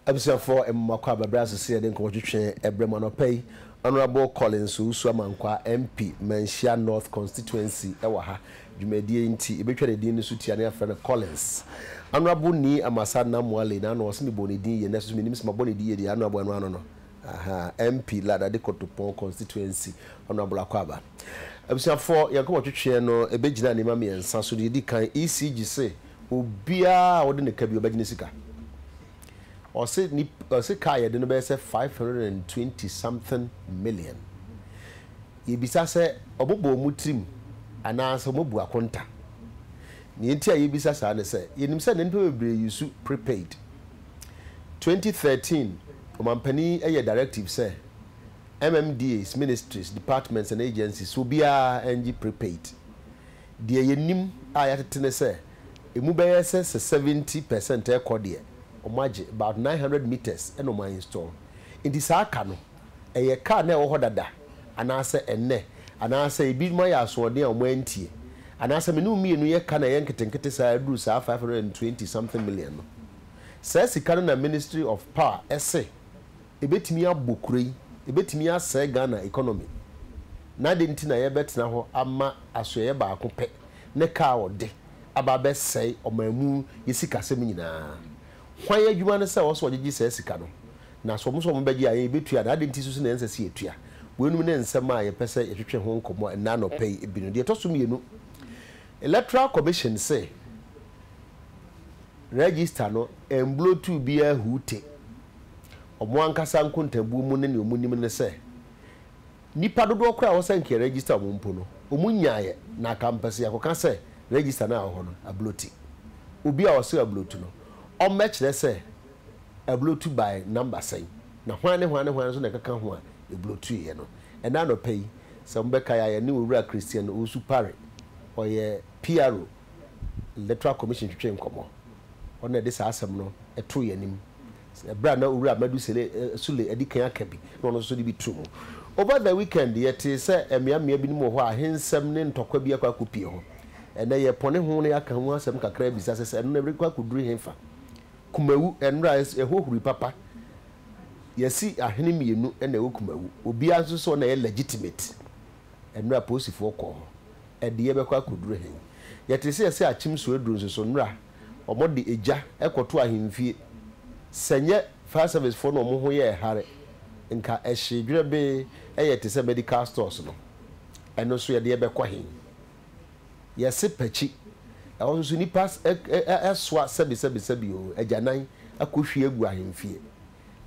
Episode 4 Mwakwa Babrazo see den ko twetwe ebrema no pay Honorable Collins Usuamankwa MP Menshia North constituency ewa ha dwumadie nti ebetwa din ne sutia ne afre Collins Honorable ni amasa na mwale na no se boni din ye neso minim se maboni din ye di Honorable no aha MP Ladade Kotopon constituency Honorable Akwaba Episode 4 yanko twetwe no ebegina ne mame ensa so di kan ECG say obia wode ne kabi obagine sika or say kaya de no be say 520 something million. Yebisa say obobo mutrim ananso mobu akonta. Ni enti yebisa sa ne say yenim say nnipa bebre use prepaid. 2013 omampani eye directive say MMDAs, ministries, departments and agencies will be NG prepaid. The yenim ayatene say emu be say 70% e kodie. About 900 meters and my install. In this car no a car na wo dada anase enne anase bi my asode on wentie anase me no mienu ye ka na yenketenkete sa du sa 520 something million no says sika na Ministry of Power ese ebetimi abokure ebetimi ase Ghana economy na de ntina ye betina ho ama asoye ba ko pe ne ka ode ababe sei omamu yesika sem nyina why you want to say also what Jesus says no na so mo so mo bagi aye betua na adenti so na ensa se etua wenu ne nsema ye pese etwetwe ho nkomo na no pay ebinu de to so mienu Electoral Commission say register no emblo tu bia hute omo ankasa nkontabu mu ne omunim ne say nipa dodo kra wo sanke register mo mpo no omunyaaye na campus yakoka say register na ho no abloti obi a wo say abloti no on match let's say a Bluetooth by number say. Now one so na kaka ho a Bluetooth ye no. And na no pay some beka ya ni owura Christian Osu Pare or ye PRO Electoral Commission twetwe nkomo. On na this asem no eto ye nim. E bra na owura madu sule edikan akabi. No so di bitu. Over the weekend yet say emia bi nim ho a hensem ne ntokwa bi akwa kopie ho. And ye pone ho ne aka ho asem kakra bi sase no na kwa kuduru henfa. Kumawu enra ehohuri papa yesi ahene mienu na kumawu obi anso so na legitimate enra posifo ko ede ye bekwa kuduru hen yete se achim so eduru so nra omode eja ekoto ahemfie senye fire service for no mo ho ye hare nka ehye be eyete se medical stores no eno so ye de bekwa hen yesi pachi also so nipas eswa sebi o ajanan akohwie egu ahemfie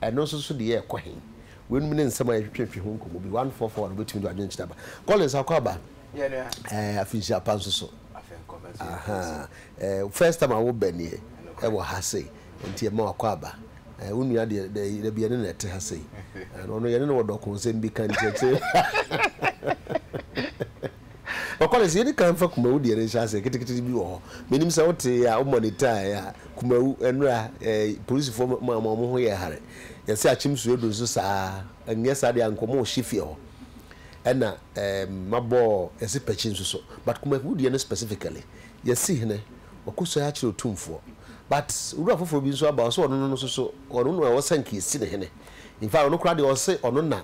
eno so de ye kwahen wenum ne nsema ya twetwe ho nkomo bi 144 no betimi do adwen chitaba Collins Akwaba afisi apanso so aha first time I wo banie e wo hase nti e ma Akwaba unua de bia ne net hase no ye ne wo dokon se mbi kan tete Collins yedi kan fa kumawu de re chance kitikiti bi wo menim se wote ya o monitor ya kumawu enra police for ma ho ye hare ya se achimsu edo so saa anya sa de ankomo shifi ho ena mabo ese pachin so but kumawu de ne specifically ya si hene okuso ya chiro tumfo but uru afofo bi so aba so ono no so ono no wo sanki si ne hene in fact ono kra de o se ono na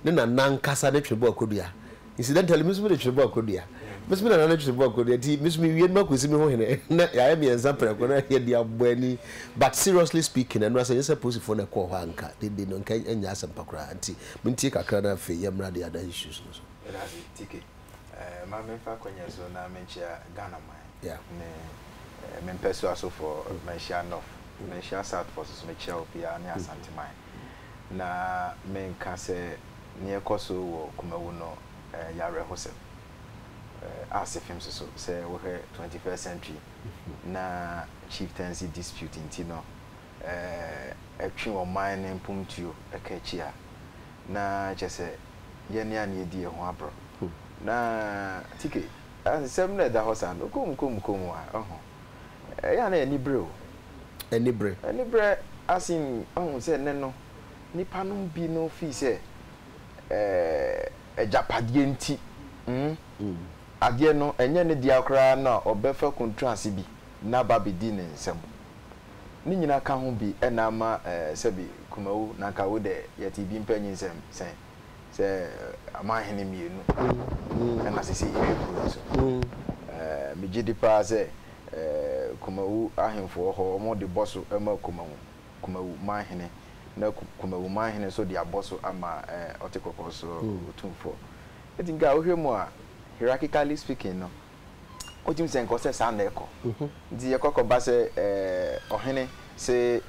ne na nankasa ne twebo akodua incidentally misumi de twebo akodua misumi na na twebo akodua ti misumi wie ma kwesi mi ho hene na ya me example ko na ye dia boani but seriously speaking and say yes possible na ko ho anka de no nka anya asampakura anti minti kakra na fe yemra de other issues no so tike ma me fa kwanya so na menchia Ghana man yeah me peso aso for menchia north menchia south for so menchia opia na asante man na men ka se ne ekoso wo kumawu no yare hosem as if him so say we 21st century na chieftaincy dispute intino etwe o mine mpumtuo ekachia na chese ye ne an yedi ho abro na tike asem na da hosa no kom wa ya na enibre asin say ne no nipa no bi no fi say ejapadie nti ade no enye ne dia kra na obefa contrast bi na babedi ne nsem ni nyina ka ho bi na ma sebi kumawu na ka wo de yeti bi mpanyin sem se amahene mienu na sisi ehekuru so me gidi pa se kumawu ahemfo ho mo de bosso ma kumawu mahene na kumawu mahene so de aboso ama otekokoso otumfo etinga ohwemu a hierarchically speaking no otim sen ko se sa na eko di yekoko ba se ohene se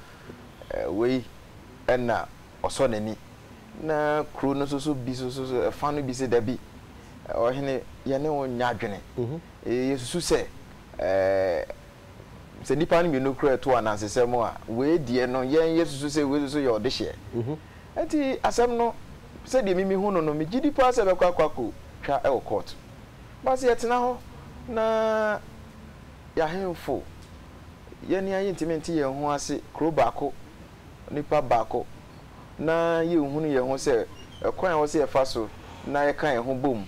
wei na oso nani na kru no so bi so fa no bi se da bi ohene ye ne won nya adwene yesusu se se nipa no mi no kru eto anansesem a wei die no yen yesusu se wei so ye odehye enti asem no se de mimi hu no mi gidi pa se be kwakwako twa e court ba se yetena ho na ya henfo ye ni ayi intimate ye ho ase kro baako nipa baako na ye hunu ye ho se ekwan wo se ye fa so na ye kan ye ho bom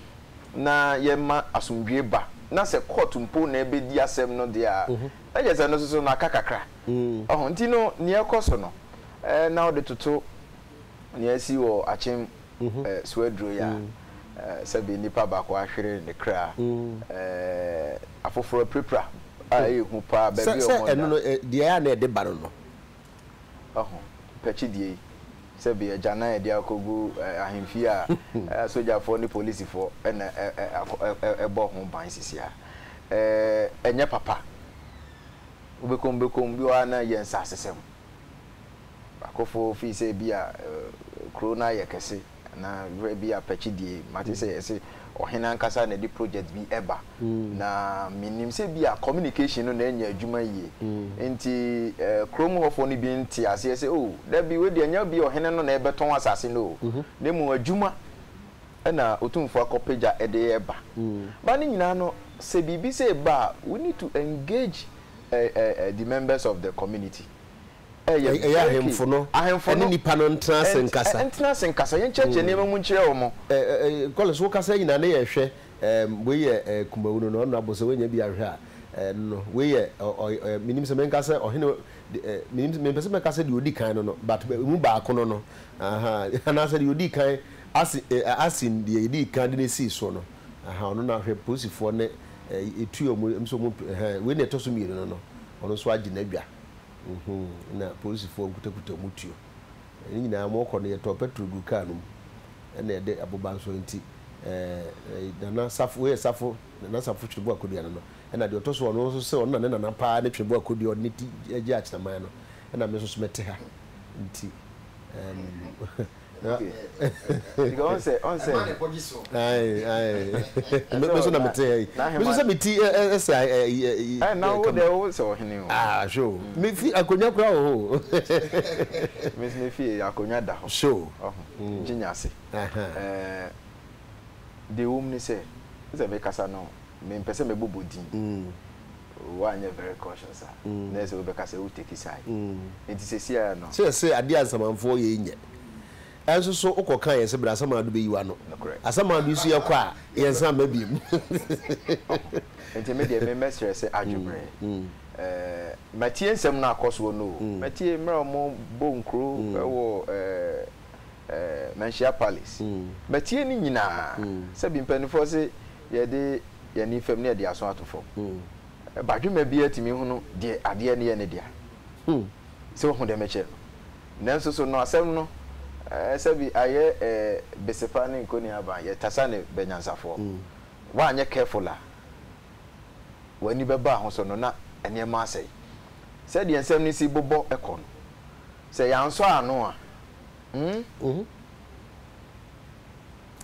na ye ma asomdwe ba na se court mpo na ebe di asem no dia eje se no so na kakakra oh nti no ne ekoso no na ode toto ne asi wo achim swedro ya sabi nipa baako ahwere ne kra afoforo prepra ai hu pa ba bi o mo no de ya na de baro no pechi die sabi ajana e dia kogu ahemfi a soja for ni police for na ebo ho ban sisia enye papa ubekom bi wa na yensa asesem akofo fi se bia corona yekese na bi a pechi die mate se yesi ohena nkasa na di project bi eba na minim se bi a communication no na enya adwuma yie enti chrome hofo ni bi nti ase se oh da bi we de enya bi ohena no na ebeton asase no na mu adwuma na otumfo akopeja ede eba ba ni nyina no se bibi se ba we need to engage the members of the community ahemfo no ene nipa no ntena senkasa yen cheche ne mu nkyere wo mo college wo kasa nyina na ye hwe we ye kumawu no no abose wenya bi ahwe a no we ye minim se menkasa ohene minim mempese menkasa de odi kan no but mu ba akono no aha ana se de odi kan asin de odi kan de si so no aha ono na hwe posifo ne etuo mu mso mu we ne to so mi no ono so agi na dwa na police for kutakuta mutuo ni na amoko ne to petrol du ka no na ede aboban so nti na safu we safu na safu twebo akodua no na de otoso no so se on na pa na twebo akodua ne ti agi achina man no na me so so mete ha nti on say ai me so na mete me so meti na wo de wo so hene o sure me fi akonya kura o me fi akonya da ho sure jinya se de wom se be kasa no me pese me bobodin wa anya very cautious na se we be kasa we take side enti se sia no se ade ansamanfo ye nye enso so ukokan yese bra asama do be yiwa no asama do su ye kwa yensa mabiem enti me de me mestre se adwubre matie nsem na akoso no matie mra mo bonkro wo Manchia Palace matie ni nyina se bi mpanifo se ye de ye ni fam ne de aso atofo badwuma bi atimi hu no de ade ne ye ne dia se wo hu de meche nanso so no asem no sabi aye besefa ne nkoni aba ye tasane benyansafo wa anye careful a wani beba ho so no na ene ma asai se de ensem ni si bobo ekon se yanso ano a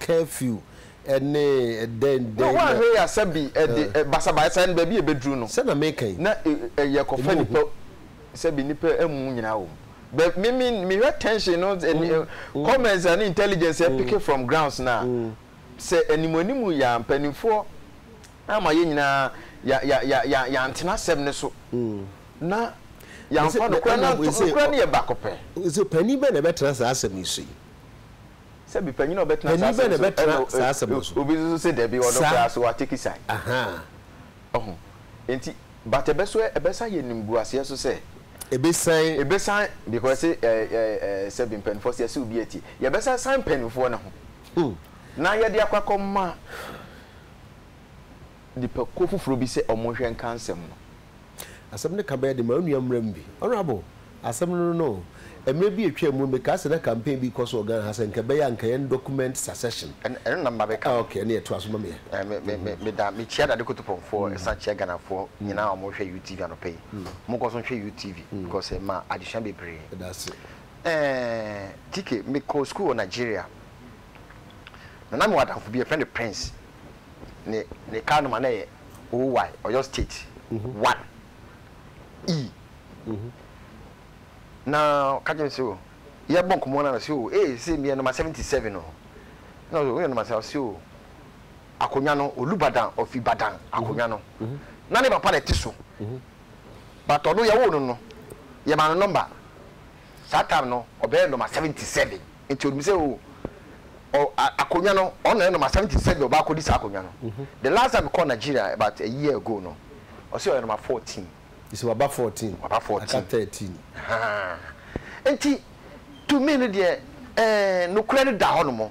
curfew ene den no wa he ya sabi de basaba san ba bi e bedru no se na mekan na ye kofa nipa sabi nipa emu nyina wo but me tension no comments and intelligence pick from grounds now say animonimu ya mpanifo ama ye nyina ya antena sem ne so na ya mfa no kra na ye bakope so pani be na betra sa asem isu se bi pani no betra sa asem so obi so say there be one kra so wa take side aha enti but ebeso ebesa ye nimbu ase so say ebe sign because say be pen for say be ati ye be sign pen for na ho na ye de akwakomma di pe ko fufuro bi se omonhwe nkansem no asem ne kabe de ma nuamram bi honorable asem no emre bi etwa mu make as na campaign bi cause organ has nka be ya nka yen document succession en number be ka okay na eto asoma me me chia da de kotopon for sa chia Ghana for nyina omonhwe UTV ano pay mo ko so hwe UTV because ma addition be pre that's it tike me ko school in Nigeria na me wada for be a friend of Prince ne ka no ma na ye OY Oyo State 1 E now kaje so ye bon komo na so say me number 77 no we number so akonya no Olubadan of Ibadan akonya no na ne papa na tiso but odo ye wo no ye ma no number that time no obe number 77 into me say akonya no on number 77 oba ko di sa akonya no the last time I called Nigeria about a year ago no o say number 14 it's about 14 about 14 at 13 enti to me no de no credit da ho no mo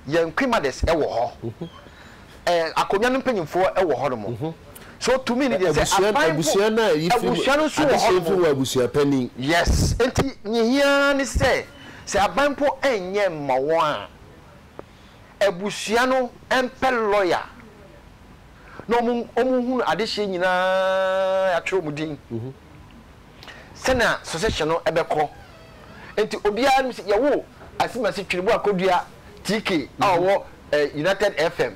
ye nkwimades e wo ho akonya no mpanyimfo e wo ho no mo so to me no de say abusia na abusia no so wo abusia pani yes enti nyehia ni say abanpo enye mmawo a abusia no empe lawyer no omuhunu adehye nyina atwo mudin sena succession no ebeko enti obia ye wo asimasi twiribu akodua TK awo United FM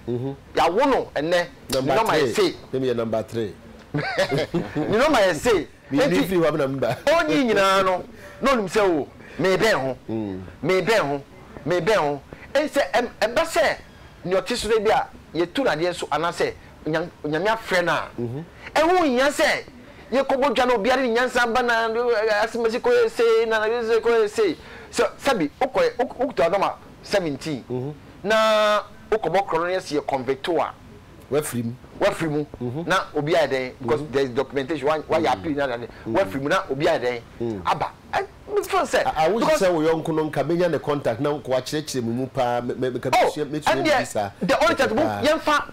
ya wo no ene no my say me number 3 you know my say enti free wa number onyi nyina no no nim say o me ben ho ense ebese ni otisure bia ye tu na de so anase nyamia frɛ na ehu nya sɛ ye kobodwa no obiare ni nyansa ba na asimasi ko say na ko say so sabi ukto adoma 17 na ukobo krono yes ye convictor wa free mu na obiare den because there is documentation why you appeal na wa free mu na obiare den aba I wish say we yonko no nka menya ne contact na ko akyerɛkyerɛ mu pa me ka bisa the only time yemfa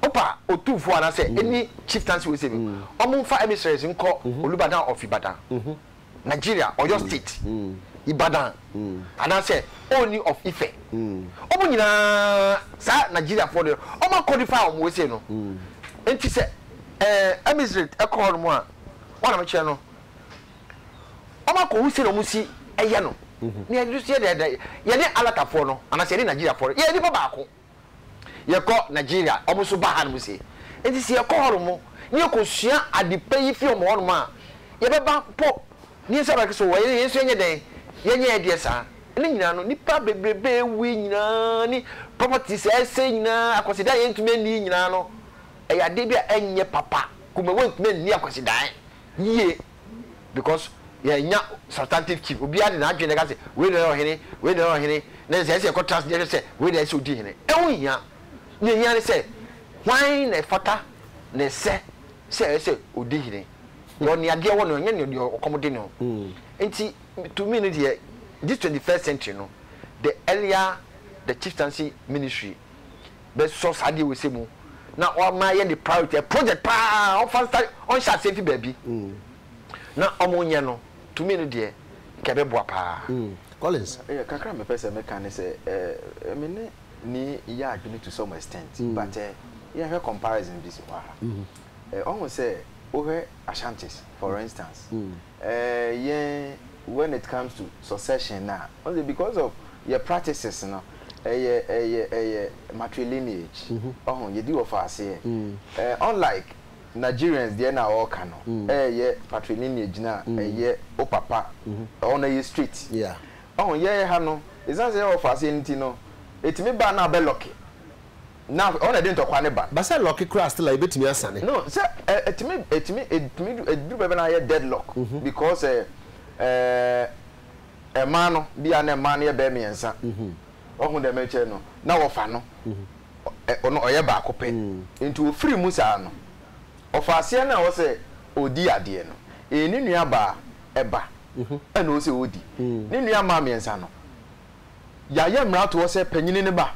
opa otufo ana say any chieftaincy we say omumfa emissaries nko Olubadan of Ibadan Nigeria Oyo State Ibadan ana say only of Ife omu nyina sa Nigeria for the oma codify we say no enti say emissaries e call no a wana me kire no oma ko hu say no musi eye no ni adu say de ye ne alatafo no ana say Nigeria for ye ni ba ko ye ko Nigeria omuso ba han mu se enti se ye ko horo mu ni ko sua adepa yi fi omo horo ma ye beba po ni se ba ke so wo ye so nye den ye nye de sa ni nyina no nipa bebrebe wi nyina ni property se nyina akosida ye ntumi ni nyina no e ya de bia enye papa kuma won ntumi ni akosida ye because ye nya substantive chief obi ade na adwene ka se we no hene na se ko transfer se we dey so di hene e won hia ni hia say why na fata na say odi hine yo ni ade wo no nya ni okomode no enti to me no this 21st century no the earlier the chieftaincy ministry be so sade we say mu na o ma ye the priority project pa on fan start on sha safety baby na omonye no to me no de ke be boa pa Collins kakra me pese me kan say me ne ni ya adwene to some extent but yeah her comparison this one almost say over Ashantis for instance yeah when it comes to succession now only because of your practices no matrilineage you do of us here unlike Nigerians they na all can yeah patrilineage na o papa on a street yeah ha no is not say of us anything no etimi ba na be lucky na on e dey ntokwa ne ba say lucky cross still like betimi asane no say etimi do be na ye deadlock because man no bia na man ye be miensa ohun de meche no na wo fa no ono oye ba akopɛ into free mu saa no ofase na wo say odi ade no ni nua ba eba na o se odi ni nua ma miensa no ya ye mra to se panyini ne ba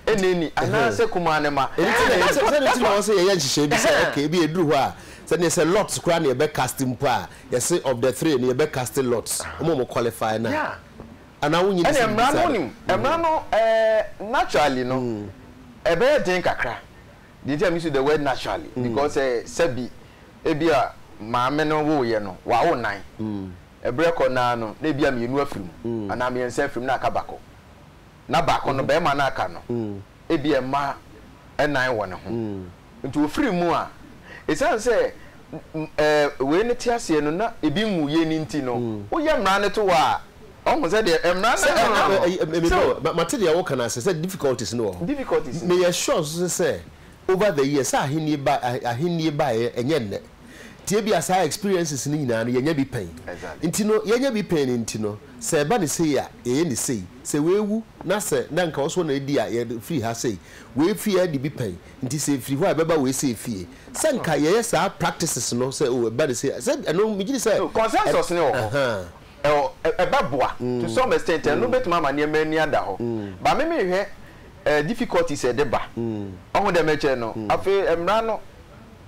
eneni ana se kuma ne ma enti na o se ye nhihye bi se okay bi eduru ho a se ne se lots kra na ye be casting po a ye say of the three na ye be casting lots mo qualify na yeah ana wunyi bi se emra no nim emra no naturally no ebe den kakra the time use the word naturally because sebi ebia maame no wo ye no wa wo nan ebreko na no na ebia me enu afirim ana me ensa afirim na aka bako na bako no be ma na aka no ebia ma enan wo ne ho nti ofiri mu a esan se we ne tiase no na ebi mu ye ni nti no wo ye mra ne to wa o say de mra na material wo kana say difficulties no difficulties me ye sure say over the years ahini ba enye nne tie bi asa experiences ni nyina no yenya bi pen nti no yenya bi pen nti no se ba ne sei a ye ne sei se wewu na se na nka oso na edi a ye free ha sei we free a di bi pen nti se free ho a beba we sei fie se nka ye sa practices no se o ba ne sei se no mi gidi se consensus ne wo eba boa to some extent no betuma ma ne mani ada ho ba me hwe difficulties e deba ohu de meche no afi emra no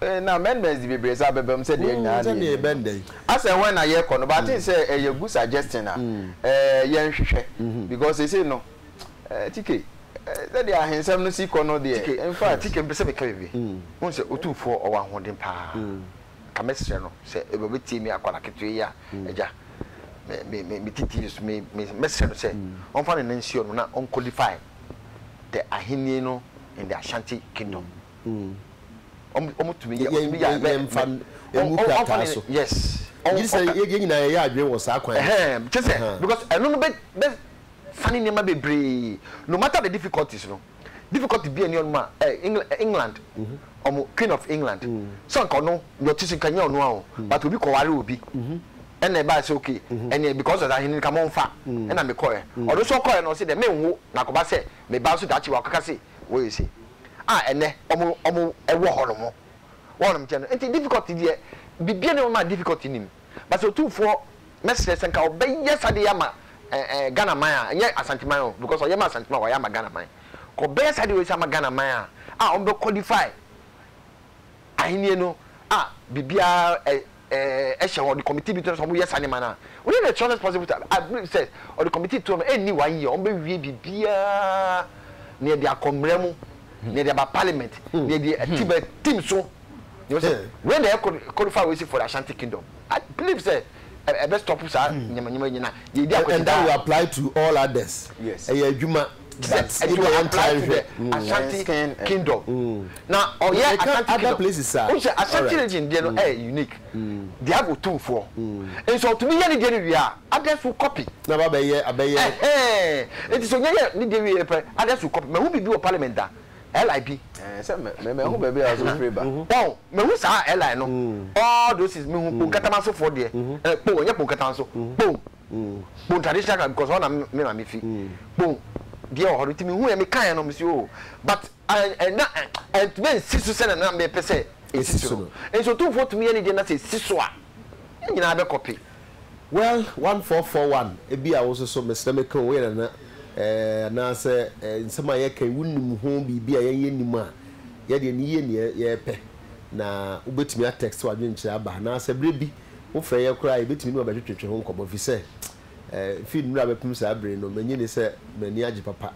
na amendments di bebre sa bebem se de nya na bende as and when aye kono but think say a good suggestion ye nhwehwe because they say no tike that they are hensam no si kono de in fact tike mbese be ka bi won se otufo owa hoden pa ka mesre no se e be ti mi akwana ketu ya eja me titi me mesre no se on fa ne nsio no na on qualify the ahini no in the Ashanti kingdom omutumi yes you say ye nyina ye adwen wo sa kwan because eno no be funny name be bree no matter the difficulties no difficulty be any on ma England Queen of England so nko no your tisi kan ya onu a but obi ko ware obi and e ba say okay and because of that he come on fa and na me call odo so call no say the me nwo na ko ba say me ba so dachi wa kaka say we say ene omo ewo horomo wonum che no enti difficulty there bibia ne ma difficulty nim but so two for message senka obey yesade ya ma Ghana man nye Asante man because o ye ma Asante man o ya ma Ghana man ko be yesade we sa ma Ghana man on be qualify ahini no bibia the committee between some yes and man. We need a chance possible. I believe says or the committee to any 1 year on be bibia near their comremu near their parliament near the team so you say when they qualify we see for the Ashanti kingdom. I believe say best stop us and that will apply to all others. Yes. That's it will apply to the Ashanti kingdom. Now, other places are Ashanti region, they are unique. They have 2 4. And so to me, we are others will copy. Never be it is so others will copy. Who be do a parliament that LIB? Who baby as a free bar? Oh, me who say LI no? All those is me who Katamaso for there. Boom, yeah, Pokatanso. Boom, boom, traditional because one me fi. Boom. Dear or to me who am kind of monsieur but and when 6 to 7 and me say and so 2 4 to me any day na say siswa you na be copy well 1441 e bia also so mr we na say nsema ye kan wunnim ho bibia ye nim a ye de ni ye pe na ubetimi a text wa dwen kira ba na say brebi wo fra ye kura ye betimi no ba twetwe ho nkobo fi say feed nura be pim sa bre no manyi ne se mani age papa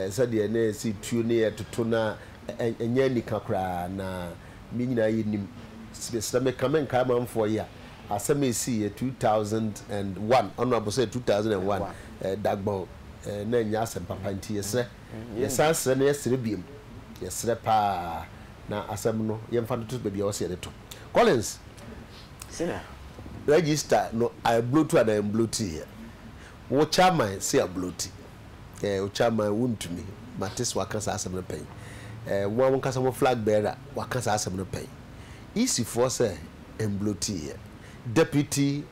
se de na si tuo ne etoto na enya nika kra na me nyina yenim se me kamen ka manfo ya asem esi 2001 honorable say 2001 dagbo na nya asem papa nti yesre yesasre na yesre biem yesre pa na asem no yemfa to be bia o se de to Collins sina register no I blow to and I blow to here. Wo chairman say a bloaty wo chairman wuntumi matis wakasa asem no pen wo wankasa mo flag bearer wakasa asem no pen easy for say bloaty deputy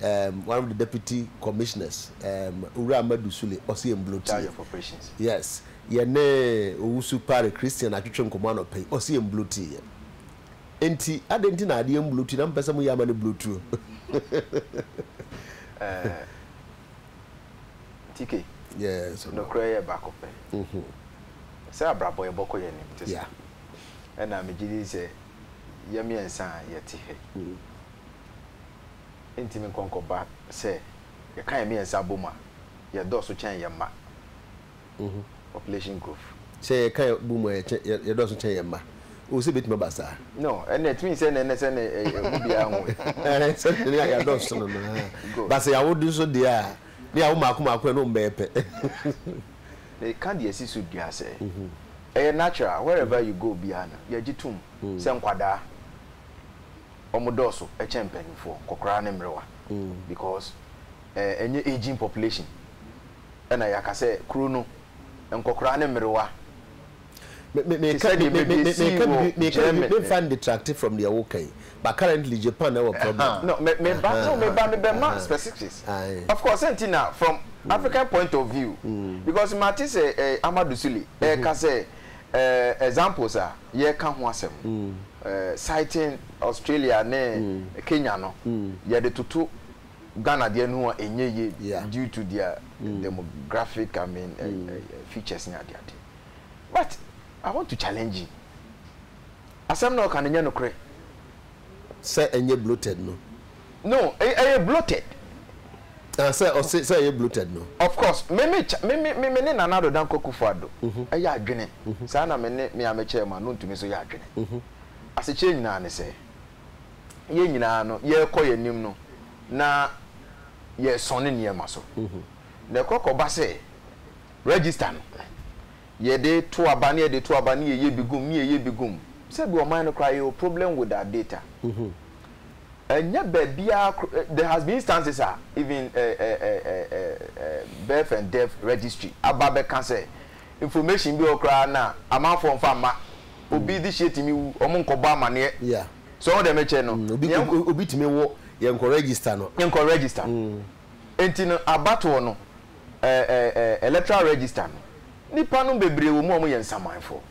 one of the deputy commissioners Ura Amadu Sule also bloaty of operations yes ye ne owusu pare Christian atwetwe nkomo no pen also bloaty enti adenti na ade bloaty na mpesa mo yama ne bloaty TK. Yes. No cry back up. Say abrabo e boko ye nim. Yeah. And na me gidi say yemi ensan yeti he. Enti me konko ba say ye kan yemi ensan boma ye do so chen ye ma. Population growth. Say ye kan boma ye do so chen ye ma. O se bit me basa. No, and it means say na say na obi anwo. Say ya do so no. Basa ya wo do so dia. Dia wo maako no mbepe. They can't the assist with you say. Natural wherever you go biana. Ya jitum. Se nkwada. Omodoso e champion for kokra ne mrewa. Because any aging population. And I can say kruno nkokra ne mrewa. Me find detractive from the okay, but currently Japan have a problem. No, me specifics. Of course, Sentina from African point of view, because Martin say Amadou Suli, can say examples are ye can wasem, citing Australia ne Kenya no, ye de tutu Ghana de no enye due to their demographic features in their. But I want to challenge you. Asam no can no cre. Say enye bloated no. No, bloated. Say you bloated no. Of course, me na nado dan kokufado. Aya adwene. Sa na me ameche ma no ntumi so ya adwene. Ase che nyina ne se. Ye nyina no ye kɔ ye nim no. Na ye sone ne ma so. Na kokɔba se register no. Ye de to abani ye bigum say be o man cry your problem with that data there has been instances even birth and death registry ababe can say information be okra na amount from farmer obi this shit me omo nkoba amane yeah so all them eche no obi timi wo ye nko register no enti no abato no electoral register no nipa no bebre wo mo ye nsamanfo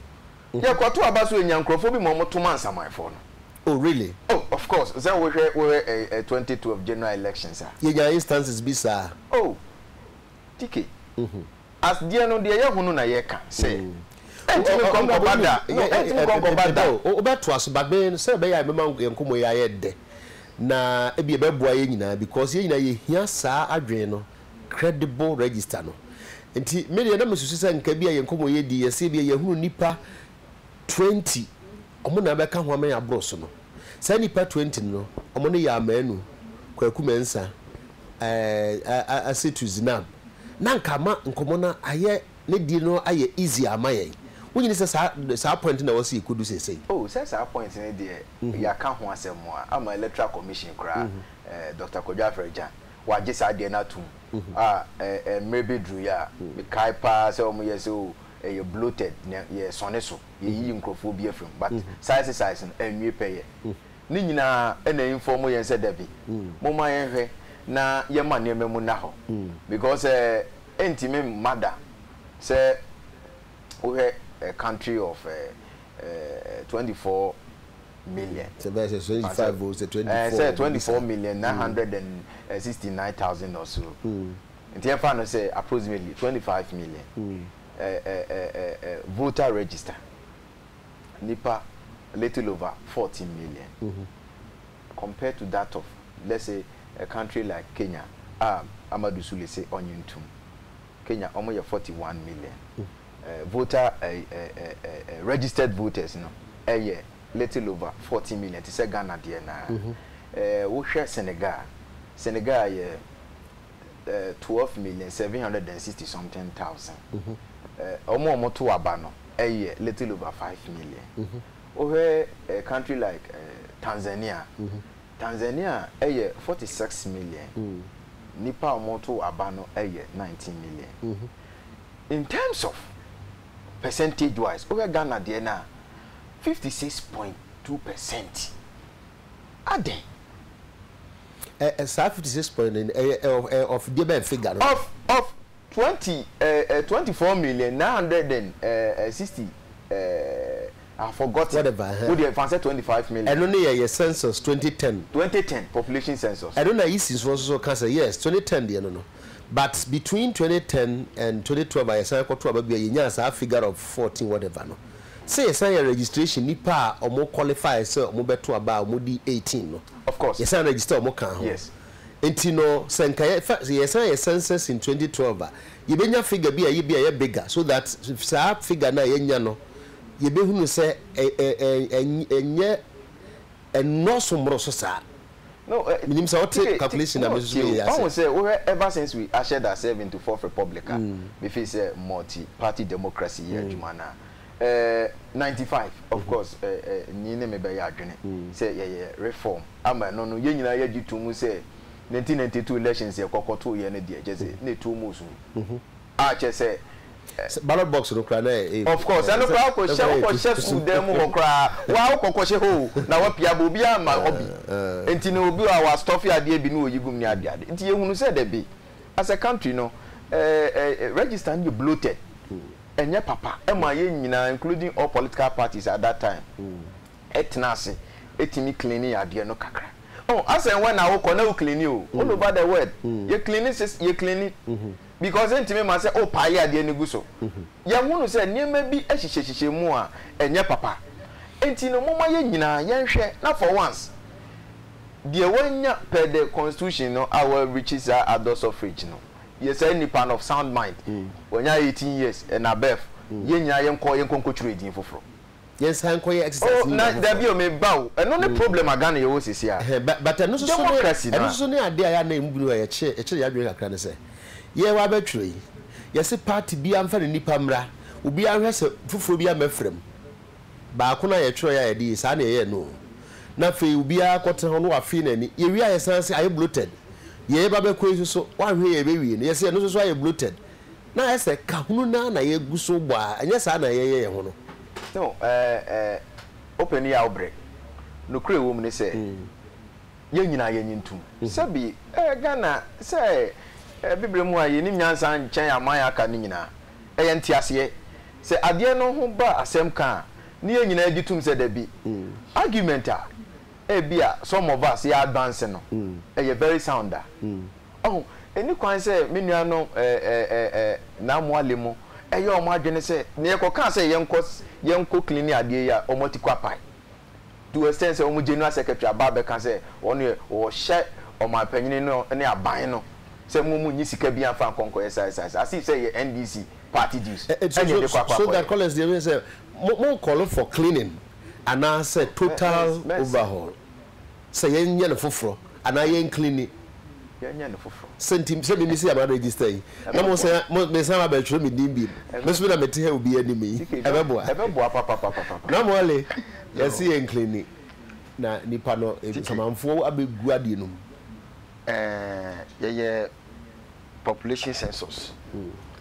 ye kwato abaso enyankrofo bi mo to man nsamanfo no. Oh really? Oh of course so we 2012 general elections ye ya instances bi sa oh TK as dia no dia ye hunu na ye ka say entimi konko bada o beto aso bagbe say be ya me man enkomo ya ye de na e bi e be boa ye nyina because ye nyina ye hia saa adwen no credible register no. Nti me de na mesusu se nka bia ye nkomo ye di ye se bia ye hunu nipa 20 omo na be ka ho amen abroso no sa nipa 20 no omo ne ya amanu kwaku mensa asetu zinam na nka ma nkomo na aye ne di no aye easy amaye wonyini se sa point na wose ikodu sesei oh say sa point ne de ya ka ho asem ama electoral commission kra Dr. Kodwa Frejan waje sa de na tum maybe drew ya kai pa say omo yes o e bloated ye sone so ye yi nkrofo bi afem but size enwie peye ni nyina na inform ye say dabi mo ma ye hwe na ye ma ne memu na ho because entime mother say we a country of 24 million. So versus 25 votes, 24. Say 24 million 969,000 or so. In the final say approximately 25 million. Voter register. Nipa little over 14 million. Compared to that of let's say a country like Kenya, Amadou Sule say Onyuntum. Kenya almost 41 million. Voter registered voters no. Little over 40 million. To say Ghana there na. We share Senegal. Senegal 12,760 something thousand. Omo to abano. Little over 5 million. Over a country like Tanzania. Tanzania 46 million. Nipa omo to abano 19 million. In terms of percentage wise, over Ghana there na 56.2%. Ade. 56.9 of the figure of 24,960 I forgot whatever. Who the advance 25 million. I don't know your census 2010. 2010 population census. I don't know if it's also cancer. Yes, 2010 the no. But between 2010 and 2012 I say ko to abia yenyas a figure of 14 whatever no. Say say registration nipa or more qualify say omo beto aba omo di 18 no. Of course. Yes, I register omo kan ho. Yes. Entino senka yes I census in 2012 you benya figure bi a bigger so that sa figure na yenya no you be hunu say enye no somro so sa. No, minimum say what calculation na meso say. I will say ever since we ushered ourselves into fourth republic, we face a multi-party democracy here, Jumana. 95, of course, ni ne me be ya adwene. Say reform. Ama no ye nyina ye gitu mu say 1992 elections ye kokoto ye ne de je ne two mu so. Ah che say ballot box no kra na of course I no kra ko share school dem mo kra wa ko she ho na wa pia bo bia ma obi enti no obi wa stuff ya de bi no oyigum ni ade ade enti ye hunu say da bi as a country no register you bloated enye papa e ma ye nyina including all political parties at that time etnase etimi cleaning ade no kakra oh as and when na wo ko na wo clean you all over the world you clean because entime ma say oh paye ade ni guso ya hunu say niema bi ahihye mu a enye papa enti no moma ye nyina ye hwe na for once the wanya per the constitution no our riches are adult suffrage no yes any pan of sound mind wanya 18 years and above ye nyina ye nko churu edin foforo yes hanko ye exercise oh na da bi o me bawo eno ne problem agana ye wo sisi a but eno so ne ade aya na embunu ye che ya dwe kakra ne say ye wa betwe yesi party bi amfa ne nipa mra obi ahwese fufuro bi amafrem ba ko na ye tro ya di sa na ye no na fe obi akote ho no afi na ni ye wi ayesanse aye bloated ye ba be ko so wa hwe ye be wi ne yesi no so aye bloated na ese ka hunu na ye guso gbo anya sa na ye ho no no open ya obre no kure wo mu ne se ye nyina ye nyintum sabi Ghana say Bible mu aye ni nyansa nchen amaya aka ni nyina eye ntiase se ade no ho ba asem ka ni ye nyina gitum se da bi argument a bia some of us ya advance no eye very sounder oh eni kwan se menua no na mo alemu eye o mo adwene se ne ye koka se yenko clean ade ya o motikwa pai to extent se o mo general secretary ababe kan se onu o hye o ma panyini no ne aban no se mumu nyi sika bi afa konko exercise as if say NDC party dues so that college they say mo call for cleaning and I say total overhaul say yenye no foforo and I yen cleaning yenye no foforo sentim se me see about register yi na mo say me say ma ba tro me dim bi me so na me te ha obi ani me ebeboa papa na mo ale yes yen cleaning na nipa no samanfo abegu ade no yeah population census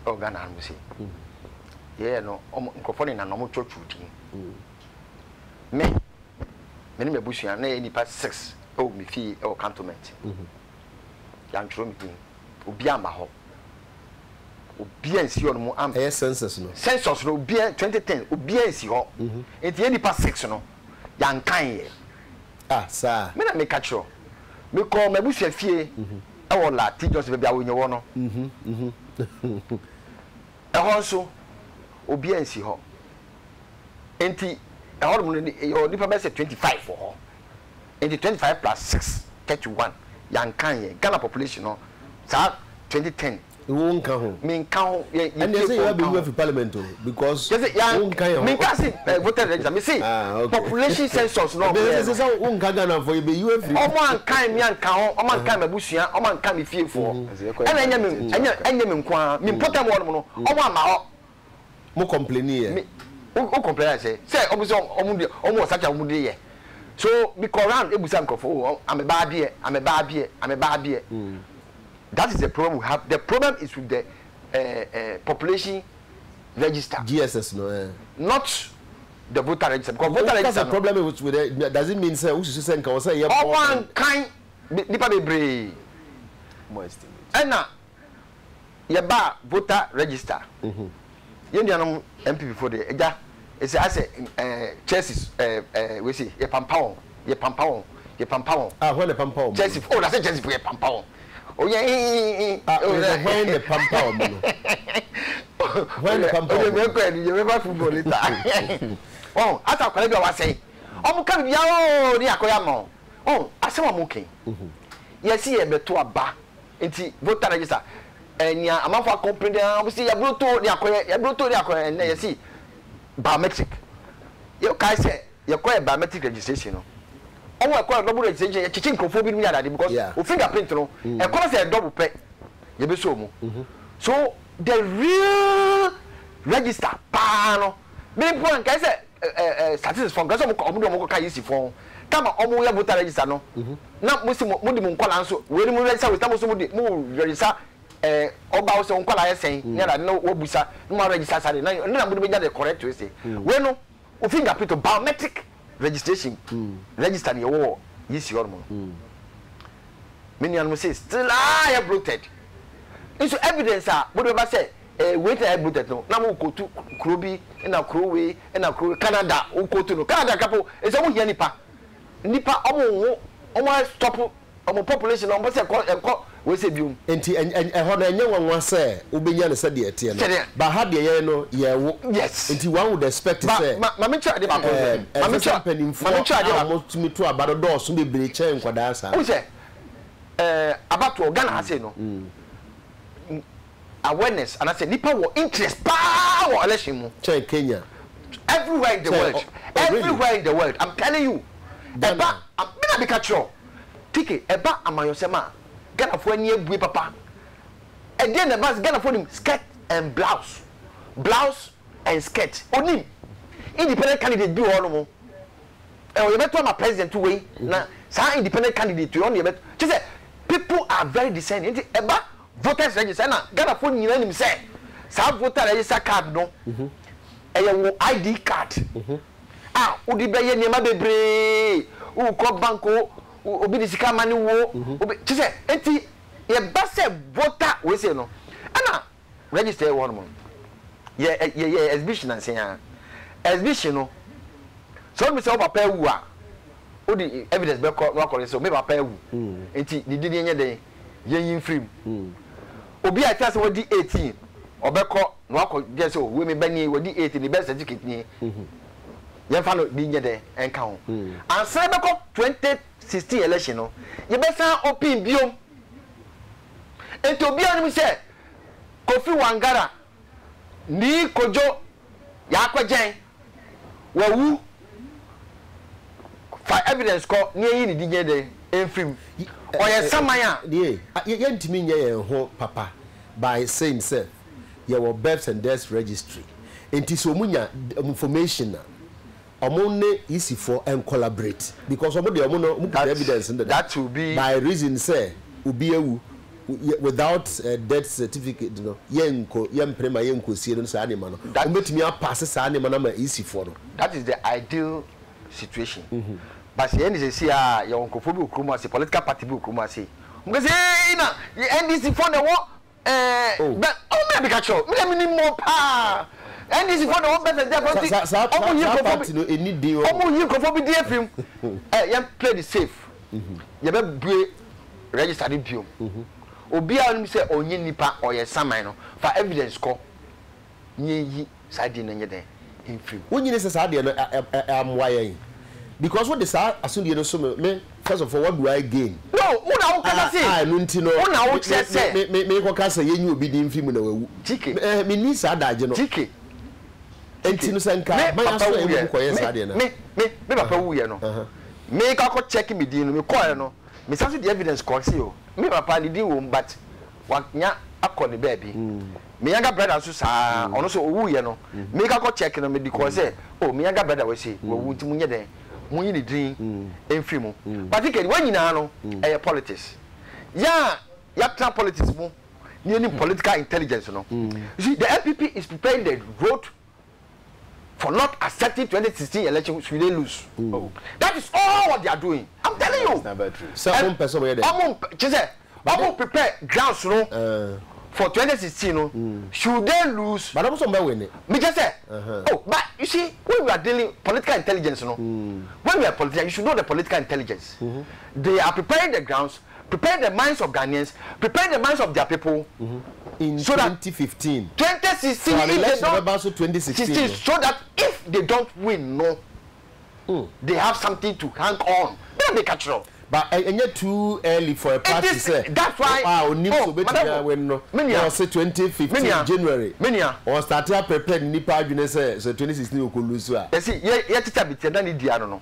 organ and say yeah no microphone na no mo church me me busuan na any part 6 oh me fee or cantonment yan tro me obi ama ho obi ansi on mo am census no obi 2010 obi ansi ho enti any part 6 no yan kan ye sir me na me catch you me call me busu afie e wo la ti just be awo nyewo no e ho so obi ansi ho enti e ho mo ni o nipa be say 25 for ho enti 25 plus 6 31 yan kan ye Ghana population no sa 2010 won kan ho me kan ho and they say you have been with parliament because won kan ho me kan say voter register me say population census no they say won kan Ghana for you be you free o man kan me an kan ho o man kan mabusuan o man kan me fie for enya me nko me important one no o ma ho mo complain here o complain say o be so o mo sacha o mo de ye so me call round ebusa nkofo am a bad here that is the problem we have. The problem is with the population register. GSS, no. Not the voter register. Because voter register. The problem with it. Does it mean say who should say can say yeah? Oh, one kind. Nipa be brave. More estimate. And now, you buy voter register. You know MPP for the it's I say Chelsea we see ye pampao ah when the pampao Chelsea oh that's Chelsea for ye pampao oh yeah when the pampao when the pampao you remember football later oh ata kwale bi wa say omo ka bia o ni akoya mo oh asema mo ken yes ye beto aba enti voter register enya amafo company obisi ya broto ni akoya na yes biometric you kai say you call biometric registration no omo e call double registration ye chichi nkofo bi mi adade because o fingerprint no e call say double pay ye be so mu so the real register pa no me point kai say statistics from gaso mo ka yisi fon kama omo ya voter register no na mo si mo di mo nkola nso we ni mo register we tamo so mo di mo register oba wo se nkola yesen ne na no wo busa no ma register sare na mo di be the correct way say we no o fingerprint biometric registration register ne wo yisi hormo many an mo say still I bloated so evidence mo do ba say wait I bloated no na mo ko tu krobi na krowe na kro Canada o ko tu no Canada kapo e say mo hia nipa omo stop omo population omo say ko we say bium enti ho na enye wanwa say obenya ne say de ete no ba ha de ye no ye wo yes enti one would expect say ma me try de ba ma me try de mo tumi to abado do so be bre chen kwada sa o say abato Ghana ha say no awareness and I say nipa wo interest power election mu chen Kenya everywhere in the world everywhere in the world I'm telling you eba amina be catch tike eba amayosema Ghana for any ebue papa e dey na bas Ghana for him skirt and blouse and skirt onim independent candidate bi ho no mo e o yebeto ma president way na sa independent candidate you on yebet say people are very discerning eba voters register na Ghana for nyina nim say sa voter register card no wo ID card udi be ye niam bebre ko banko obi di sika mani wo obi say enti ye ba say voter we say no ana register one mo ye exhibition and say exhibition no so me say papa wu a odi evidence be ko so me papa wu enti ni di nye den ye yin film obi a tell say we di 18 obeko no akọ je say we me bani we di 18 ni best certificate ni ye fa no di nye den enka ho ansa beko 2016 election no ye be san open biom ento bia ni say Kofi Wangara ni kojo ya kwajen wawu for evidence ko ni yi ni di nye den enfim oye samanya ye ntimi nye ye ho papa by saying say ye were births and deaths registry enti so munya information omo ne easy for and collaborate because omo de omo no mu evidence in that will be by reason say obi ewu without death certificate no yenko yemprema yenko sie no sa anima no ometimi pass sa anima na ma easy for no that is the ideal situation but the NDC say ya onkofo bi okroma say political party bi okroma say mo say na NDC for the war but me be catch up me ni more pa NDC for the war better there for omo yin party no eni dey omo yin kofo bi dey film yam play the safe ye be bue register the biom obi a no say onye nipa oye saman no for evidence ko nyi side na nye den in film wonyi ne say side no amwaye because what the sa asundie no so me first of all what do I gain no una o kasa say no ntino una o say me ko kasa yenyi obi di film na wawu tike me ni sa daje no tike ntino sanka man so e ko ye sade na me papa wu ye no me ka ko check me di no me call no me say the evidence ko say o me papa ni di wo but wanya akọ ne baby me younger brother so sa ono so owu ye no me ka ko check no me di ko say oh me younger brother we say wo wu ntimu nye den munyi ni din enfri mu particularly when nyina no politics ya tra politics mu ni political intelligence no you see the FPP is preparing the road for not accepting 2016 election should they lose that is all what they are doing I'm telling you some person we there just say prepare grounds no for 2016, should they lose? But I'm also winning. Me just say, oh, but you see, when we are dealing political intelligence, when we are political, you should know the political intelligence. They are preparing the grounds, preparing the minds of Ghanaians, preparing the minds of their people. In so 2015. 2016, so if they don't, 2016. So that if they don't win, they have something to hang on. Then they catch up. But and yet too early for a party to say. That's why. When say 2015 January. Or started preparing Nipa say 2016 Okulusu. You see, teacher be tell ni dia no.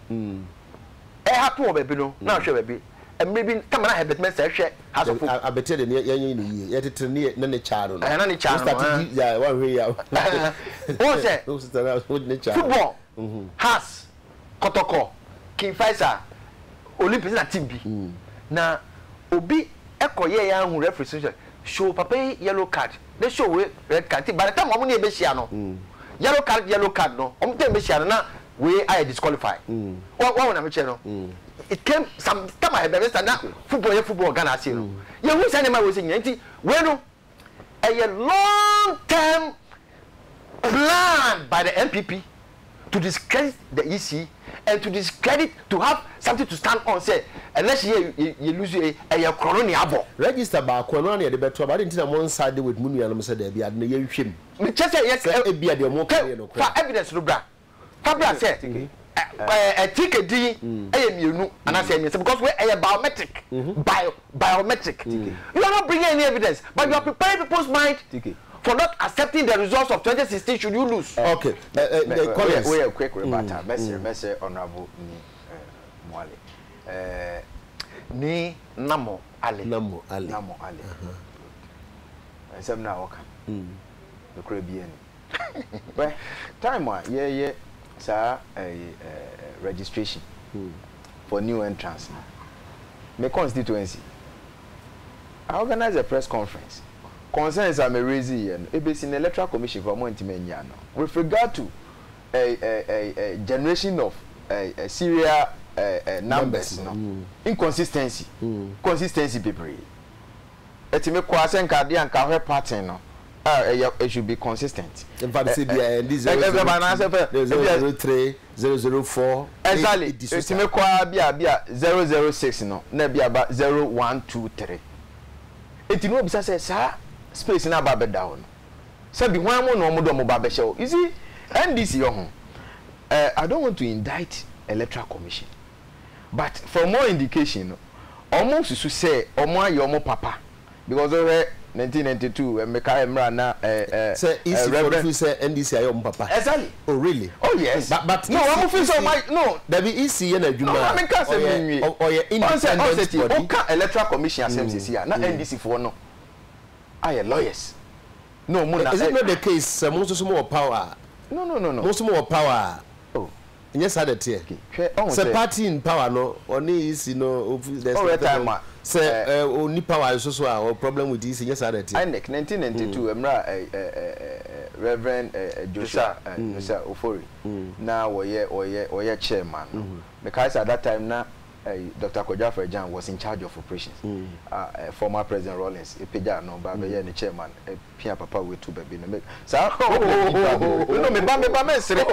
Happen o baby no. Na hwe baby. And maybe come on, I have met share has of I better than yet near Nani Channel. And any channel, yeah, one way out. What's that? Football has Kotoko, King Faisal, Olympics and team B. Now, Obi Eko Yea who referee show papa yellow card. They show red card. By the time I'm near Bessiano, yellow card, no. I'm telling Bessiano, we are disqualified. What one I'm channel? It came some time I have stand up football Ghana see no. You who say my was saying well a long-term plan by the MPP to discredit the EC and to discredit to have something to stand on say unless you lose a corona register ba corona the better but didn't one side with Munu and say there be ad na ye hwem me just say yes e bia the mo carry no for evidence no bra fabra say a ticket D mienu and I say because we are biometric biometric you are not bringing any evidence but you are preparing people's mind for not accepting the results of 2016 should you lose. Okay. We are quick rebuttal. Messi honorable Mwale. Ni Namo Ali. Namo Ali. And some now okay. The Caribbean. Well, time one, yeah, sir, registration for new entrants. My constituency. I organize a press conference. Concerns are raising and it's in the electoral commission for Montemaniano with regard to a generation of serial numbers, inconsistency, consistency people. It's me quasi card and car pattern. It should be consistent. In fact, this 003 004 exactly. It's me quasi 006 no, never about 0123. It no be say sir. Space in Ababa down. So be one more no more show. You see, NDC I don't want to indict electoral commission. But for more indication, almost to say Omo papa. Because over 1992 and Meka Emra na say easy say NDC ayom papa. Exactly. Oh really? Oh yes. But no, I'm feel so my no. There be easy na adwuma. I mean can say or independent body. Okay, electoral commission assemblies here. Na NDC for no. I lawyers. No, is it not the case? Most more power. No. Most more power. Oh, yes, I did here. Say party in power, no, only is there's say only power is also a problem with this. Yes, I did. I 1992. Reverend Joshua Ofori. Now we chairman. Because at that time now. Dr. Kojafa Jan was in charge of operations. Former President Rollins, Epeja no Baba the chairman, Pia Papa with two baby. So no me ba mesre. No.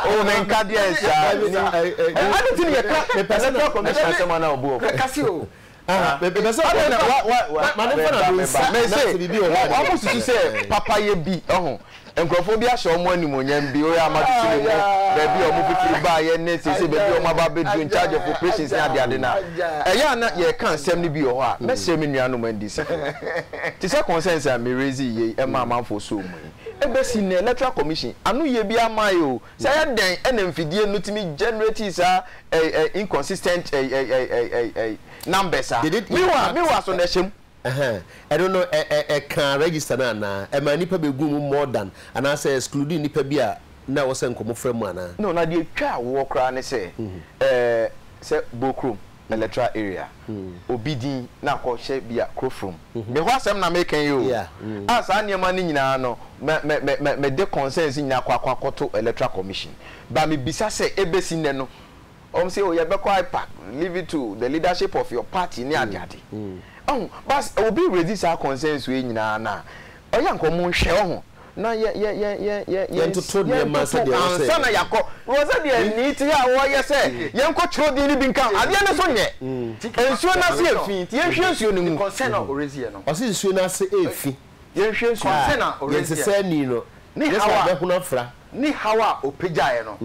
Oh men kadia sha. I don't think you can commission someone now bo. Kasio. Almost to say Papa ye bi Encrophobia show money money be or amatu baby or movie buy a net say baby or my baby in charge of operations na dia na na ye kan sem ni bi o ha me se me nuanu mandis ti say consensus am raise ye e ma manfo so mu e be si na electoral commission anu ye bi amai o say den e na mfidie no timi generate is inconsistent numbers me wa so na shem I don't know can register na ma nipa be gu more than and I say excluding nipa bia na wo se nkomo frem ana no na de twa wo kra ne say say Bokrom electoral area obidin na ko hye bia Krofrom me ho asem na make you as aniema ni nyina no me de consensus nyina kwa to electoral commission ba me bisa say ebesi ne no say oh you be quite pack leave it to the leadership of your party ni adiade but obi register concerns we nyina na oya nkomo hwe ho na ye to the master dey say sana yakọ was that the need ya wo ye say ye nko chiro din ni bi nkan ade ne so nye ensuo na se afin ti ye hwe ensuo ni mu concern of orezi no o se ensuo na se efi ye hwe ensuo concern of orezi ye se ni no ni hawa be kuna fra ni hawa opejae no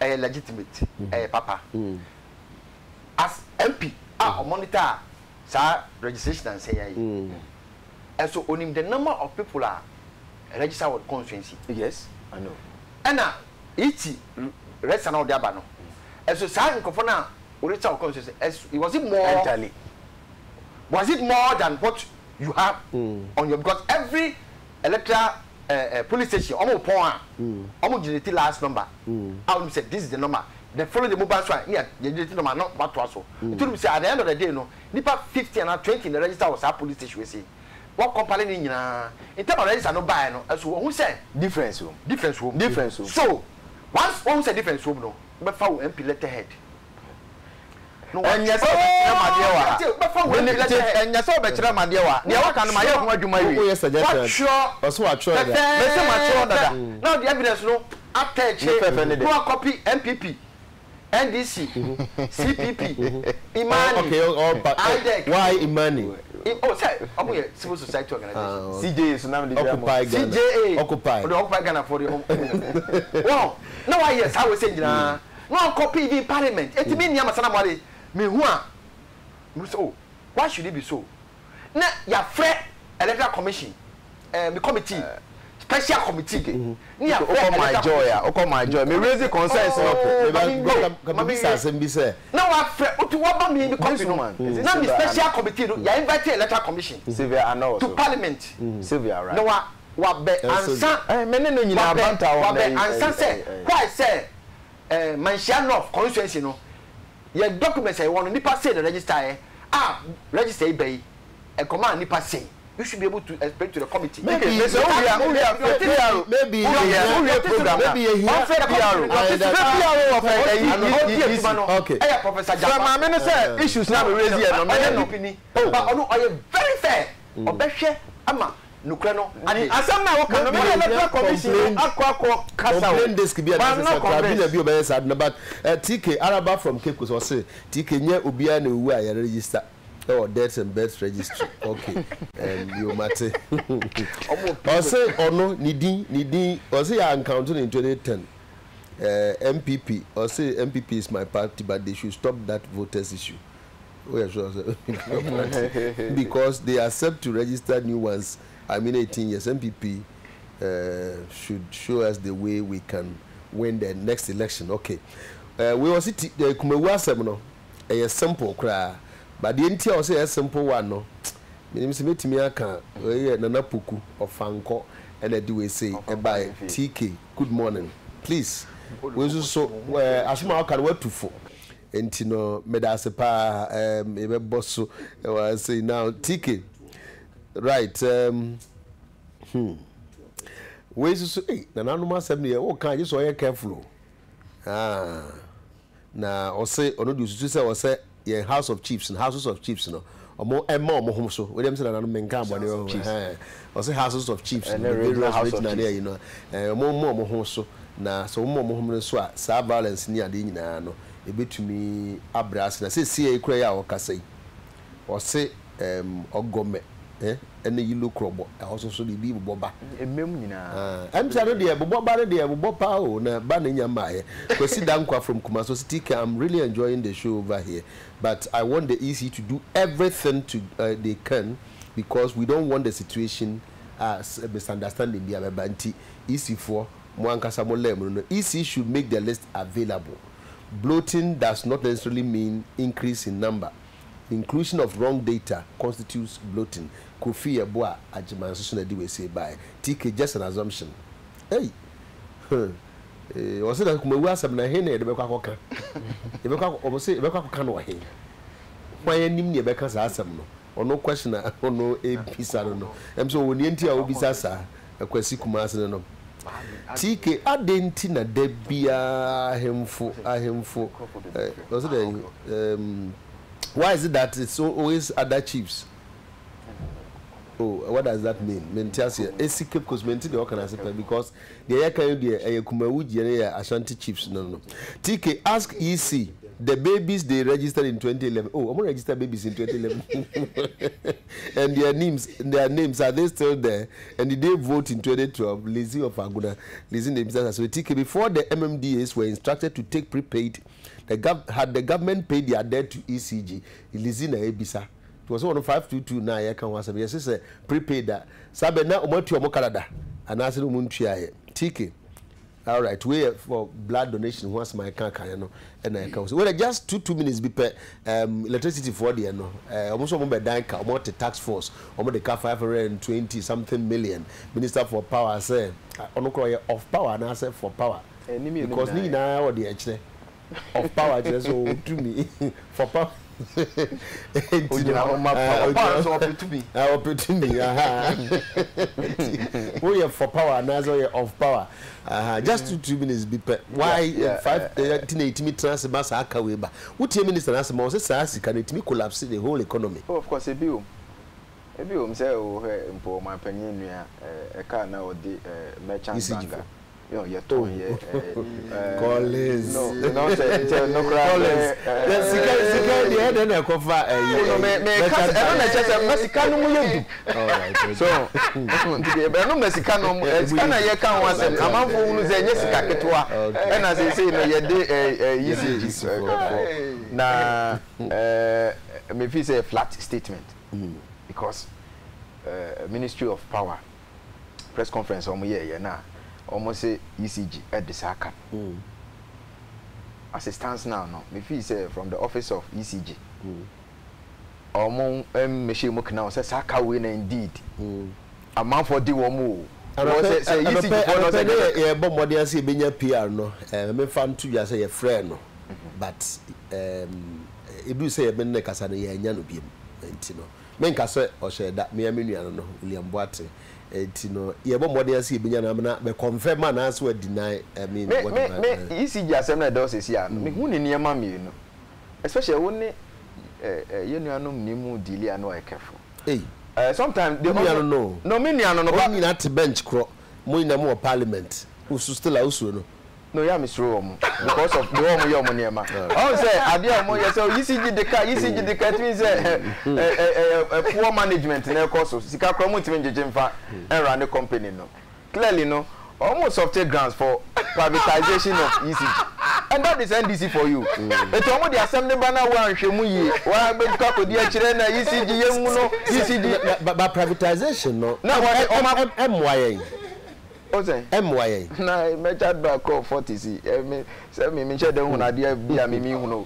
legitimate papa as MP monitor sa registration and say and so onim the number of people are registered with constituency. Yes, I know. And iti rest and all the abano. And so sa nkofo na registered with constituency. Was it more entirely? Was it more than what you have on your, because every electoral police station almost almost generate last number. I would say this is the number. They follow the mobile phone. Yeah, the number not what was so. It would say at the end of the day, no, nipa 50 and 20 in the register was our police station. We say, what company in terms of register no buy no. As who said Difference room. So once one said difference room, no, but for MP letterhead. No, and yes, and yes, all better, my dear. Now, what can my young do my way? Sure, now the evidence, no, after no copy MPP, NDC, CPP, Imani. Okay, why Imani? Oh, say, I'm here, civil society organization. CJ is now the Occupy Ghana. CJA, Occupy. Occupy Ghana for the home. Wow, no, yes, I was saying, no copy the parliament. It means Yamasana me who are oh, why should it be so? Now, your friend electoral commission, the committee, special committee. My joy. Me raise the concerns. Now, I fret to what me the committee. Now, the special committee, you invite electoral commission to parliament. Sylvia, right? No, what be answer? Answer say, why say, Mansiano of constituency no. Your documents I want nipa say the register register bay and command nipa say you should be able to explain to the committee. Maybe okay. Professor Japan. Issues now raise here. But very fair. Obeshe ama nukreno and asam na wo kan no electoral commission akwa complain this could be an but TK Araba from Cape Coast was say TK nya obia na ewu a register or deaths and births registry okay you matter or say ono nidin or say I encountered in 2010 MPP or say MPP is my party but they should stop that voters issue. Oh yeah, sure. Because they accept to register new ones. I mean 18 years MPP should show us the way we can win the next election. Okay. We also the Kumewa Semino a simple cry. But the NTI say a simple one no. Metimiaka Nana Puku or Fanko and I do say by TK. Good morning. Please. We so Ashma can work to for. And you know, Medasepa bosso I say now TK. Right, where so hey, na nanu 7 years, oh can you so careful. Na or say or no do say or say yeah House of Chiefs and Houses of Chiefs no. Or more home so. We them say na nanu menka body or say Houses of Chiefs and the house of there you know. More home so na so more home so sa violence near the nyina no. E betumi abras na say see e kura ya o kasai. Or say ogome and you look robo also so the bible boba emem nyina I'm sorry there boba there boba o na ba na nyama here kwesi dankwa from Kumaso City. I'm really enjoying the show over here, but I want the EC to do everything to they can, because we don't want the situation as a misunderstanding there banti EC for mwankasa molem no. EC should make the list available. Bloating does not necessarily mean increase in number. Inclusion of wrong data constitutes bloating. Kofi Eboa Ajiman so na di we say by TK, just an assumption. Hey, was it that Kumewa asem na he na de bekwa koka e bekwa obo say e bekwa koka no he why enim ne beka sa asem no ono question ono e bisa no em so woni enti a obisa sa akwasi Kumase no TK adentina debia ahemfo was it why is it that it's always other chiefs? Oh, what does that mean? Mentiasia escape because mentally what can I say because the air can be a Kumawuji Ashanti chiefs no. TK ask EC the babies they registered in 2011. Oh, I'm gonna register babies in 2011. And their names are they still there? And did they vote in 2012? Lizzie of Aguna, Lizzie names so TK before the MMDAs were instructed to take prepaid, had the government paid their debt to ECG, Lizzie na Ebisa. It was 1522 na ya kan wasa yes say prepaid that sabe na omatu omo Canada and I said umuntua TK. All right, we for blood donation once my can no and I can well just 2 minutes be per electricity for the no almost omo be dan ka omo tax force omo the ka 520 something million minister for power say ono call of power na say for power because ni na what the actually of power just so to me for power. We have for power, another of power. Just 2 minutes. Why 5 meters? Master Akaweba. What minister as Moses can it collapse the whole economy? Oh, of course, a bill. Say, oh, my opinion, a car now the merchant banker. You're told Collins. No, Collins. The head and a cover. So, no Mexicano, you can't once a month for Jessica Ketua. And as they say, now, maybe it's a flat statement because Ministry of Power press conference on here now. Almost say ECG at the Saka. As it stands now, no. If he say from the office of ECG, almost machine work now says Saka winner indeed. A man for the woman. And I say ECG. Yeah, but what they say being PR no. Me fan to you say a friend no. But if you say a ben nekasa na ye nya no biem. Enti no. Men kasa o share that me amenu no William Boate. You yeah, but what they see being a confirm and answer deny. I mean, ECG assembly does is here. Me who near mammy, you know, especially when you know, no delay and no careful. Hey, sometimes they don't know. No, me, I don't know. But not bench crop, more parliament, who's still also no. No, yeah, Miss Rome, because of the home your money. Oh, say, I dear Moya, so ECG the cat means a poor management in a course of Sika promoting Jimfa and run the company. No, clearly, no, almost of take grants for privatization of ECG. And that is NDC for you. But almost the assembly banner one, Shemuyi, why I'm going to call the ECG, but privatization, no, now what MYA. MYA. Na mechad ba call 40 c. Say me mention dem una dia bia me hu no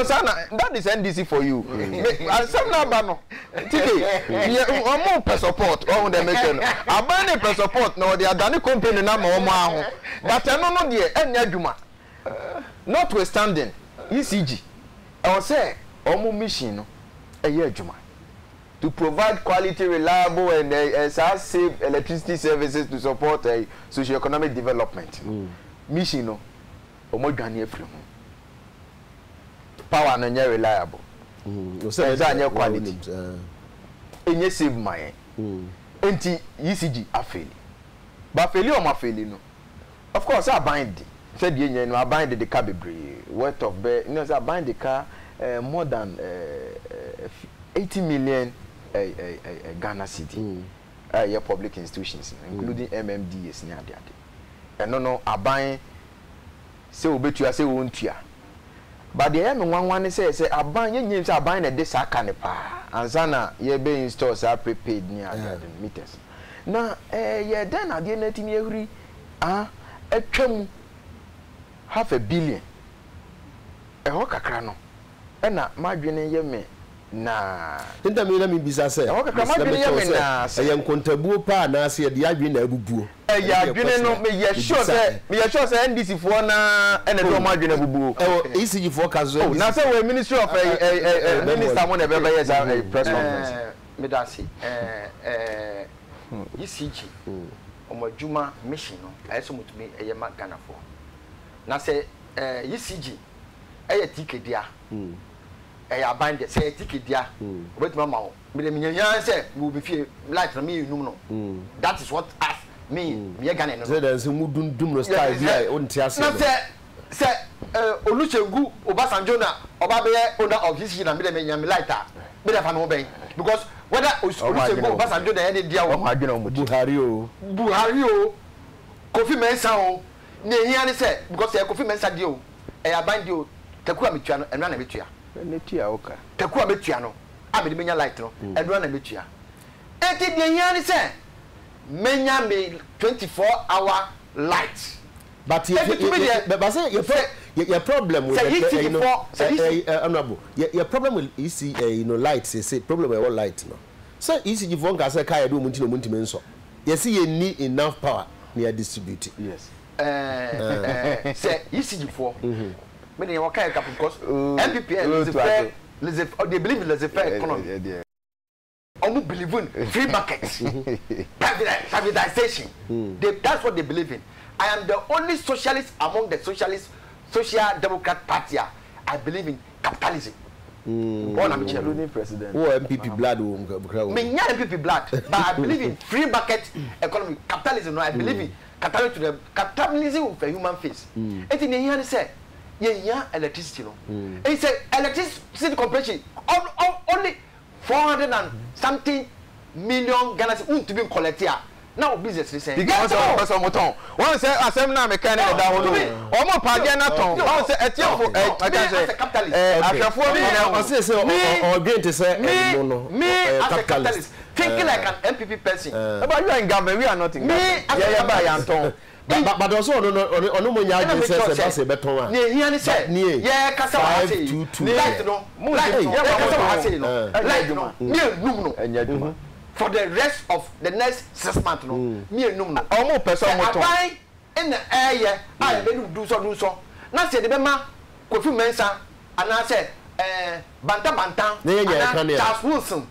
sana that is NDC for you. Some na ba no. TK, omo per support on the mention. Abane per support no dey adani company na ma omo aho. But no dey enya adwuma. Notwithstanding ECG. I say omo mission no eye adwuma. To provide quality, reliable, and safe electricity services to support socio-economic development. Mission, no, power and reliable. So quality. And you save money. Enti ECG a fail. But failure or failure, no. Of course, I bind. Said you know, I bind the car worth of I bind the car more than 80 million. Ghana City, your public institutions, including MMDAs, and no, I buy so bet you I say won't ya. But the one says, I buy names are buying a desacanepa, and Zana, ye be in stores are prepaid near meters. Now, then I didn't every a chum $500 million. A hoka crano, and my dream ye me. Na nta me na me bisa se o kaka ma bini ya me na ye nkontabuo pa na se de adwe na abubuo ya adwene no me ye sure say NDC for na ene do ma adwene abubuo ECG for kazo na say we ministry of minister mo na be yes press conference me da si ECG omajuma mission no ayeso mutumi eyema Ghana for na se ECG eye tikedia aban de se tikedia obetuma ma ho me nyanya se we be fie light na me num no that is what us me Ghana no say there mu dum no style bi on tiase na se Olusegun Obasanjo na oba be owner of ECG na me de nyame lighter me de fa no ben because whether Olusegun Obasanjo na any dia wo Buhari o Kofi Mensa o na ehia ne se because Kofi Mensa dia o aban dia o takua metua no enwa na metua netua oka takua metua no abedi menya light no enwa na metua enti dia ehia ne se menya me 24-hour light but your problem with honorable your problem with light say problem with light no so ECG for nka say kai do munti no munti menso you see you need enough power near distribute yes say ECG for me dey work kai because MPPN they believe in laissez-faire economy omu believe in free market privatization that's what they believe in. I am the only socialist among the social democrat party. I believe in capitalism. One am the president. Oh, MPP blood. Me nya MPP blood, but I believe in free market economy, capitalism. No, I believe in capitalism for human face. It in here say, yeah, electricity. No, it say electricity corporation only 400 and something million Ghana to be collected. Now business is saying because of moton one say asem na me kan na da ho no o mo page na ton one say etiafo I can say afrafo me say or gain to say no as a capitalist thinking like an MPP person but you are in government we are not in government buy yanton but also no mo nya gain say beton a ne hia ni say yeah kasa wa say light no kasa wa say no light no me num no enya duma for the rest of the next 6 months no me enum no omo person moton in the air I be do so na say de be ma Kofi Mensa ana say banta na Charles Wilson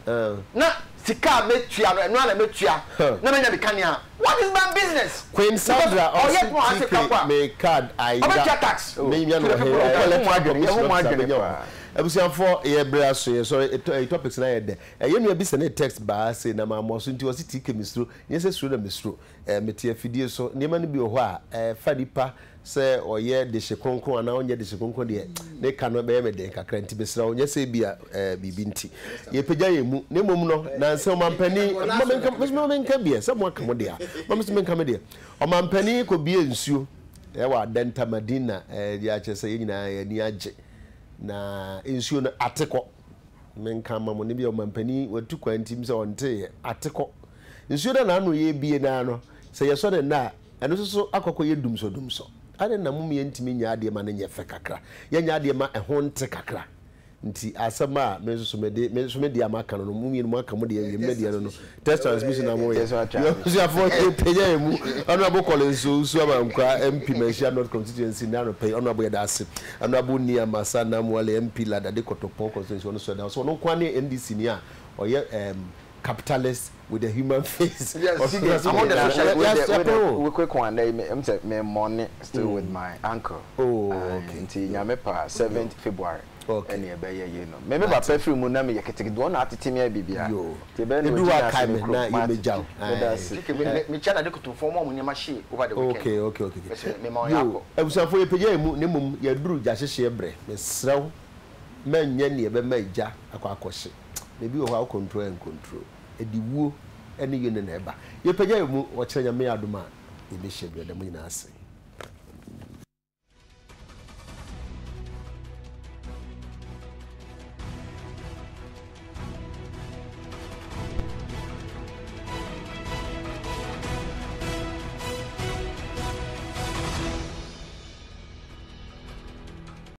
na sika metua no eno na metua na menya be kania what is my business Queen Sandra me card I tax me no abusiafo ye bra so ye so topics na ye de ye no abi se ne text ba say na ma mo so nti o si tike misro ye se suro na misro meti afidie so ne ma no bi ho a fadipa se oye de hyekonkon ana onye de hyekonkon de ne ka no be me de kakra nti besra onye se bia bibi nti ye pagya ye mu ne mom no na nse o mampani mo menka bia se mo aka mo de a mo se menka me de o mampani ko bia nsuo e wa denta madina ya che se ye nyina ye ni age na nsuo no ateko menka mamo ne bia o mampani watu kwantim se onte ateko nsuo na no ye bie na no se ye so de na eno so akokoye dumso ade na mum ye ntimi nya ade ma ne nye fe kakra ye nya ade ma ehon nte kakra nti asama me so me de amaka no mum ye no aka mo de ye me de no test transmission na mo ye so afo ye peja ye mu honorable Collins so abankwa MP Mensia North constituency na no pay honorable ye da se honorable Nia Masana mo wale MP lada de Kotopon constituency no so da so no kwa ne NDC ni a oye capitalist with the human face. Yes, among the social we quick one day me money still with my uncle. Oh, okay. Until Nyamepa 7th February. Okay. Any be you know. Me ba perfume mu na me yakete do na atete me bibia. Te be no do aka me na you me jaw. Me chana de kutu form mu nyama hye over the weekend. Okay. Me ma yakọ. Ebusafo ye pege mu ne mum ye duru jahye bre. Me srew manya ne be ma ja akọ maybe o how control ediwuo ene yene na eba ye pagya mu o kyerenya me adoma e be hye bi da mu nyina ase